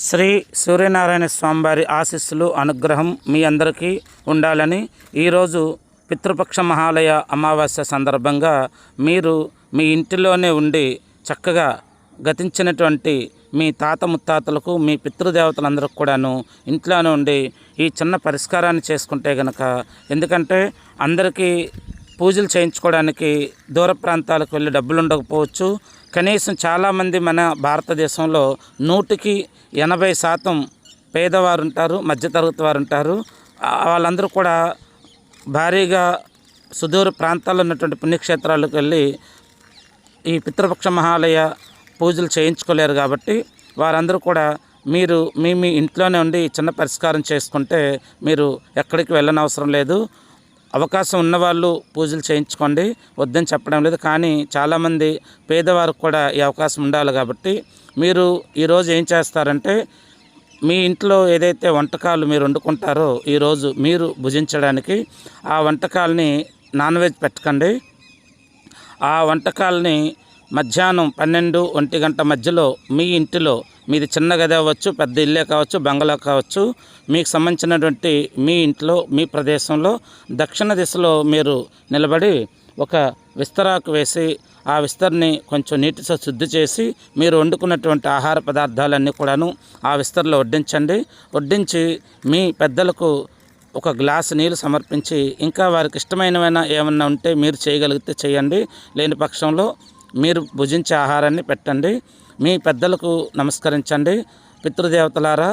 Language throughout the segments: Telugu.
శ్రీ సూర్యనారాయణ స్వామివారి ఆశీస్సులు అనుగ్రహం మీ అందరికీ ఉండాలని ఈరోజు పితృపక్ష మహాలయ అమావాస్య సందర్భంగా మీరు మీ ఇంటిలోనే ఉండి చక్కగా గతించినటువంటి మీ తాత ముత్తాతలకు మీ పితృదేవతలందరికీ కూడాను ఇంట్లోనే ఉండి ఈ చిన్న పరిష్కారాన్ని చేసుకుంటే గనక, ఎందుకంటే అందరికీ పూజలు చేయించుకోవడానికి దూర ప్రాంతాలకు వెళ్ళి డబ్బులు ఉండకపోవచ్చు. కనీసం చాలామంది మన భారతదేశంలో 100% పేదవారు ఉంటారు, మధ్యతరగతి వారు ఉంటారు. వాళ్ళందరూ కూడా భారీగా సుదూర ప్రాంతాల్లో ఉన్నటువంటి పుణ్యక్షేత్రాలకు వెళ్ళి ఈ పితృపక్ష మహాలయ పూజలు చేయించుకోలేరు. కాబట్టి వారందరూ కూడా మీరు మీ ఇంట్లోనే ఉండి చిన్న పరిష్కారం చేసుకుంటే మీరు ఎక్కడికి వెళ్ళనవసరం లేదు. అవకాశం ఉన్నవాళ్ళు పూజలు చేయించుకోండి, వద్దని చెప్పడం లేదు. కానీ చాలామంది పేదవారికి కూడా ఈ అవకాశం ఉండాలి. కాబట్టి మీరు ఈరోజు ఏం చేస్తారంటే, మీ ఇంట్లో ఏదైతే వంటకాలు మీరు వండుకుంటారో ఈరోజు మీరు భుజించడానికి ఆ వంటకాలని నాన్ వెజ్ పెట్టకండి. ఆ వంటకాలని మధ్యాహ్నం 12-1 గంట మధ్యలో మీ ఇంటిలో, మీది చిన్న గది అవ్వచ్చు, పెద్ద ఇల్లే కావచ్చు, బంగ్లా కావచ్చు, మీకు సంబంధించినటువంటి మీ ఇంట్లో మీ ప్రదేశంలో దక్షిణ దిశలో మీరు నిలబడి ఒక విస్తరాకు వేసి ఆ విస్తర్ని కొంచెం నీటితో శుద్ధి చేసి మీరు వండుకున్నటువంటి ఆహార పదార్థాలన్నీ కూడాను ఆ విస్తర్లో వడ్డించండి. వడ్డించి మీ పెద్దలకు ఒక గ్లాసు నీళ్ళు సమర్పించి, ఇంకా వారికి ఇష్టమైనవైనా ఏమన్నా ఉంటే మీరు చేయగలిగితే చేయండి, లేని పక్షంలో మీరు భుజించే ఆహారాన్ని పెట్టండి. మీ పెద్దలకు నమస్కరించండి. పితృదేవతలారా,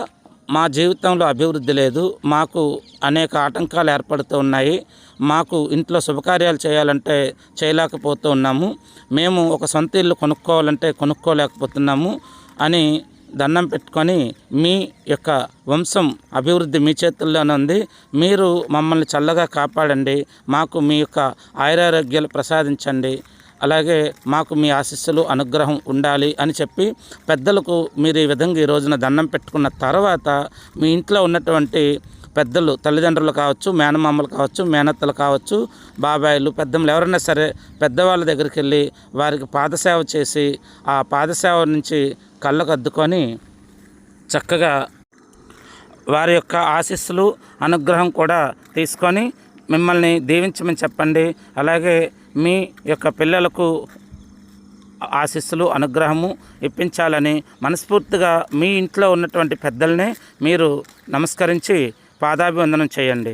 మా జీవితంలో అభివృద్ధి లేదు, మాకు అనేక ఆటంకాలు ఏర్పడుతూ ఉన్నాయి, మాకు ఇంట్లో శుభకార్యాలు చేయాలంటే చేయలేకపోతూ ఉన్నాము, మేము ఒక సొంత ఇల్లు కొనుక్కోవాలంటే కొనుక్కోలేకపోతున్నాము అని దండం పెట్టుకొని, మీ యొక్క వంశం అభివృద్ధి మీ చేతుల్లోనే ఉంది, మీరు మమ్మల్ని చల్లగా కాపాడండి, మాకు మీ యొక్క ఆయురారోగ్యాలు ప్రసాదించండి, అలాగే మాకు మీ ఆశీస్సులు అనుగ్రహం ఉండాలి అని చెప్పి పెద్దలకు మీరు ఈ విధంగా ఈ రోజున దండం పెట్టుకున్న తర్వాత మీ ఇంట్లో ఉన్నటువంటి పెద్దలు, తల్లిదండ్రులు కావచ్చు, మేనమామలు కావచ్చు, మేనత్తలు కావచ్చు, బాబాయిలు, పెద్దమ్మలు ఎవరైనా సరే పెద్దవాళ్ళ దగ్గరికి వెళ్ళి వారికి పాదసేవ చేసి ఆ పాదసేవ నుంచి కళ్ళకు అద్దుకొని చక్కగా వారి యొక్క ఆశీస్సులు అనుగ్రహం కూడా తీసుకొని మిమ్మల్ని దీవించమని చెప్పండి. అలాగే మీ యొక్క పిల్లలకు ఆశీస్సులు అనుగ్రహము ఇప్పించాలని మనస్ఫూర్తిగా మీ ఇంట్లో ఉన్నటువంటి పెద్దలనే మీరు నమస్కరించి పాదాభివందనం చేయండి.